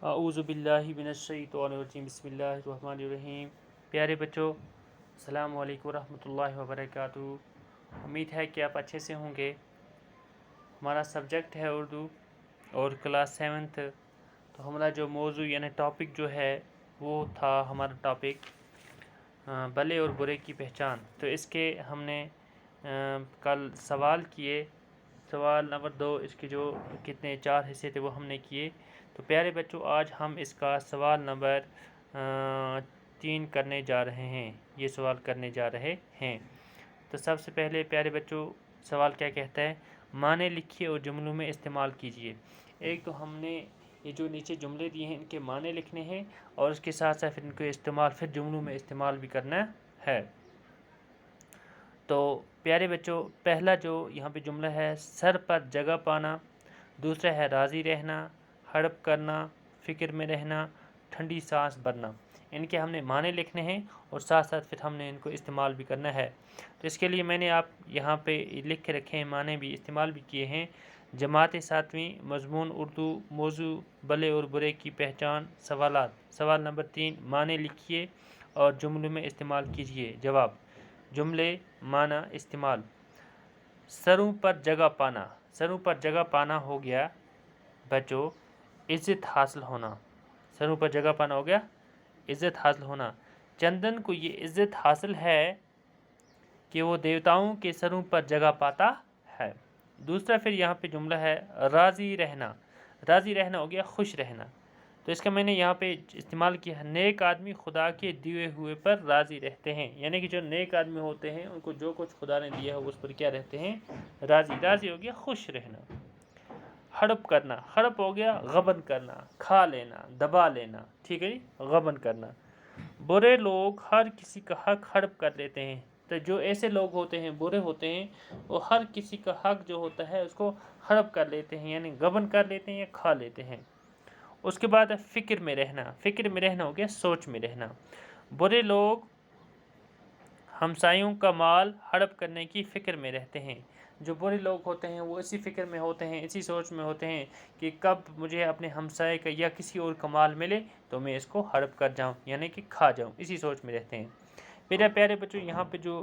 اعوذ باللہ من الشیطان الرجیم بسم اللہ الرحمن الرحیم۔ پیارے بچوں، السلام علیکم ورحمۃ اللہ وبرکاتہ۔ امید ہے کہ آپ اچھے سے ہوں گے۔ ہمارا سبجیکٹ ہے اردو اور کلاس 7th، تو ہمارا جو موضوع یعنی ٹاپک جو ہے وہ تھا ہمارا ٹاپک بھلے اور برے کی پہچان۔ تو اس کے ہم نے کل سوال کیے، سوال نمبر 2، اس کے جو کتنے 4 حصے تھے وہ ہم نے کیے۔ تو پیارے بچوں، آج ہم اس کا سوال نمبر 3 کرنے جا رہے ہیں، یہ سوال کرنے جا رہے ہیں۔ تو سب سے پہلے پیارے بچوں، سوال کیا کہتا ہے؟ معنی لکھیے اور جملوں میں استعمال کیجیے۔ ایک تو ہم نے یہ جو نیچے جملے دیے ہیں ان کے معنی لکھنے ہیں، اور اس کے ساتھ ساتھ ان کو پھر جملوں میں استعمال بھی کرنا ہے۔ تو پیارے بچوں، پہلا جو یہاں پہ جملہ ہے، سر پر جگہ پانا، دوسرا ہے راضی رہنا، ہڑپ کرنا، فکر میں رہنا، ٹھنڈی سانس بھرنا۔ ان کے ہم نے معنی لکھنے ہیں اور ساتھ ساتھ پھر ہم نے ان کو استعمال بھی کرنا ہے۔ تو اس کے لیے میں نے آپ یہاں پہ لکھ کے رکھے ہیں، معنی بھی استعمال بھی کیے ہیں۔ جماعت 7ویں، مضمون اردو، موضوع بھلے اور برے کی پہچان، سوالات۔ سوال نمبر 3، معنی لکھیے اور جملوں میں استعمال کیجیے۔ جواب، جملے، معنی، استعمال۔ سروں پر جگہ پانا، سروں پر جگہ پانا ہو گیا بچوں عزت حاصل ہونا۔ سروں پر جگہ پانا ہو گیا عزت حاصل ہونا۔ چندن کو یہ عزت حاصل ہے کہ وہ دیوتاؤں کے سروں پر جگہ پاتا ہے۔ دوسرا پھر یہاں پہ جملہ ہے راضی رہنا۔ راضی رہنا ہو گیا خوش رہنا۔ تو اس کا میں نے یہاں پہ استعمال کیا ہے، نیک آدمی خدا کے دیے ہوئے پر راضی رہتے ہیں۔ یعنی کہ جو نیک آدمی ہوتے ہیں ان کو جو کچھ خدا نے دیا ہے اس پر کیا رہتے ہیں؟ راضی۔ راضی ہو گیا خوش رہنا۔ ہڑپ کرنا، ہڑپ ہو گیا غبن کرنا، کھا لینا، دبا لینا، ٹھیک ہے جی، غبن کرنا۔ برے لوگ ہر کسی کا حق ہڑپ کر لیتے ہیں۔ تو جو ایسے لوگ ہوتے ہیں، برے ہوتے ہیں، وہ ہر کسی کا حق جو ہوتا ہے اس کو ہڑپ کر لیتے ہیں، یعنی غبن کر لیتے ہیں یا کھا لیتے ہیں۔ اس کے بعد فکر میں رہنا۔ فکر میں رہنا ہو گیا سوچ میں رہنا۔ برے لوگ ہمسایوں کا مال ہڑپ کرنے کی فکر میں رہتے ہیں۔ جو برے لوگ ہوتے ہیں وہ اسی فکر میں ہوتے ہیں، اسی سوچ میں ہوتے ہیں کہ کب مجھے اپنے ہمسائے کا یا کسی اور کا مال ملے تو میں اس کو ہڑپ کر جاؤں، یعنی کہ کھا جاؤں، اسی سوچ میں رہتے ہیں۔ میرے پیارے بچوں، یہاں پہ جو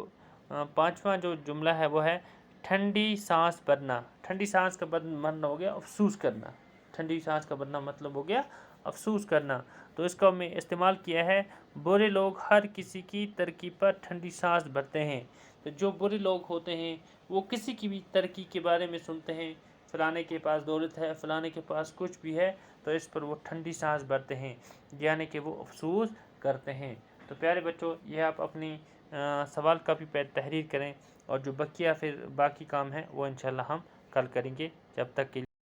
5واں جو جملہ ہے وہ ہے ٹھنڈی سانس بھرنا۔ ٹھنڈی سانس کا بھرنا ہو گیا افسوس کرنا۔ ٹھنڈی سانس کا بھرنا مطلب ہو گیا افسوس کرنا۔ تو اس کا میں استعمال کیا ہے، برے لوگ ہر کسی کی ترقی پر ٹھنڈی سانس بھرتے ہیں۔ تو جو برے لوگ ہوتے ہیں وہ کسی کی بھی ترقی کے بارے میں سنتے ہیں، فلانے کے پاس دولت ہے، فلانے کے پاس کچھ بھی ہے، تو اس پر وہ ٹھنڈی سانس بھرتے ہیں، یعنی کہ وہ افسوس کرتے ہیں۔ تو پیارے بچوں، یہ آپ اپنی سوال کاپی پہ تحریر کریں، اور جو بقیہ پھر باقی کام ہے وہ انشاءاللہ ہم کل کریں گے۔ جب تک کے